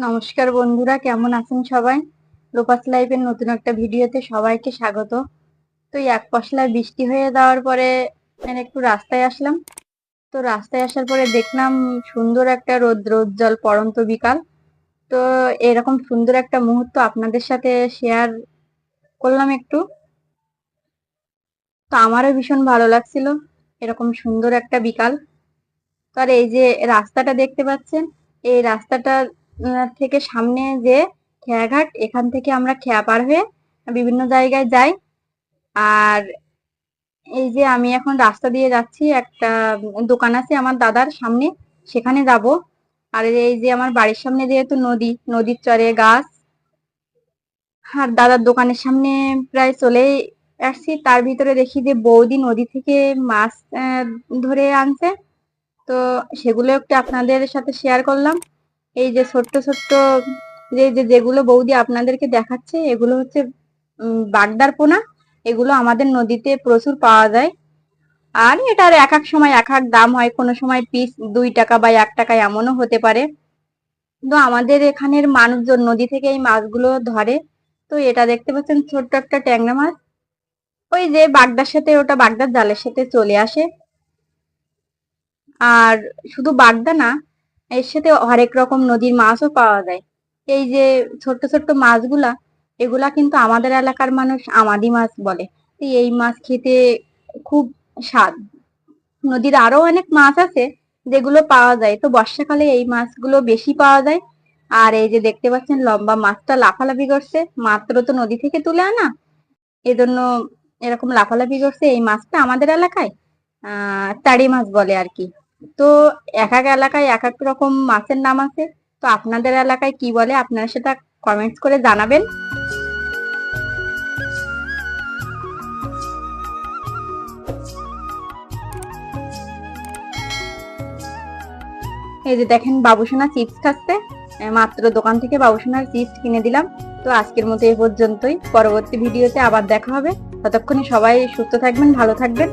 নমস্কার বন্ধুরা, কেমন আছেন সবাই? লোপাস লাইফের নতুন একটা ভিডিওতে সবাইকে স্বাগত। তো এই এক পশলায় বৃষ্টি হয়ে যাওয়ার পরে একটু রাস্তায় আসলাম। তো রাস্তায় আসার পরে দেখলাম সুন্দর একটা রৌদ্রোজ্জ্বল পড়ন্ত বিকাল। তো এরকম সুন্দর একটা মুহূর্ত আপনাদের সাথে শেয়ার করলাম একটু। তো আমারও ভীষণ ভালো লাগছিল এরকম সুন্দর একটা বিকাল। তো আর এই যে রাস্তাটা দেখতে পাচ্ছেন, এই রাস্তাটা থেকে সামনে যে খেয়াঘাট, এখান থেকে আমরা খেয়া পার হয়ে বিভিন্ন জায়গায় যাই। আর এই যে আমি এখন রাস্তা দিয়ে যাচ্ছি, একটা দোকান আছে আমার দাদার সামনে, সেখানে যাব। আর এই যে আমার বাড়ির সামনে যেহেতু নদী, নদীর চরে গাছ, আর দাদার দোকানের সামনে প্রায় চলেই আসছি। তার ভিতরে দেখি যে বৌদি নদী থেকে মাছ ধরে আনছে। তো সেগুলো একটু আপনাদের সাথে শেয়ার করলাম। এই যে ছোট্ট ছোট্ট যেগুলো বৌদি আপনাদেরকে দেখাচ্ছে, এগুলো হচ্ছে বাগদার পোনা। এগুলো আমাদের নদীতে প্রচুর পাওয়া যায়। আর এটার এক এক সময় এক এক দাম হয়, কোনো সময় পিস 2 টাকা বা 1 টাকা এমনও হতে পারে। তো আমাদের এখানের মানুষজন নদী থেকে এই মাছগুলো ধরে। তো এটা দেখতে পাচ্ছেন ছোট্ট একটা ট্যাংরা মাছ, ওই যে বাগদার সাথে, ওটা বাগদার জালের সাথে চলে আসে। আর শুধু বাগদা না, এর সাথে হরেক রকম নদীর মাছও পাওয়া যায়। এই যে ছোট্ট ছোট্ট মাছগুলা, এগুলা কিন্তু আমাদের এলাকার মানুষ আমাদি মাছ বলে। তো এই মাছ খেতে খুব স্বাদ। নদীর আরো অনেক মাছ আছে যেগুলো পাওয়া যায়, তো বর্ষাকালে এই মাছগুলো বেশি পাওয়া যায়। আর এই যে দেখতে পাচ্ছেন লম্বা মাছটা লাফালাফি করছে, মাত্র তো নদী থেকে তুলে আনা, এজন্য এরকম লাফালাফি করছে। এই মাছটা আমাদের এলাকায় তাড়ি মাছ বলে আর কি। তো এক এক এলাকায় এক এক রকম মাছের নাম আছে। তো আপনাদের এলাকায় কি বলে, আপনারা সেটা কমেন্টস করে জানাবেন। এই যে দেখেন বাবুসোনা চিপস খাচ্ছে, মাত্র দোকান থেকে বাবুসোনার চিপস কিনে দিলাম। তো আজকের মতো এই পর্যন্তই, পরবর্তী ভিডিওতে আবার দেখা হবে। ততক্ষণে সবাই সুস্থ থাকবেন, ভালো থাকবেন।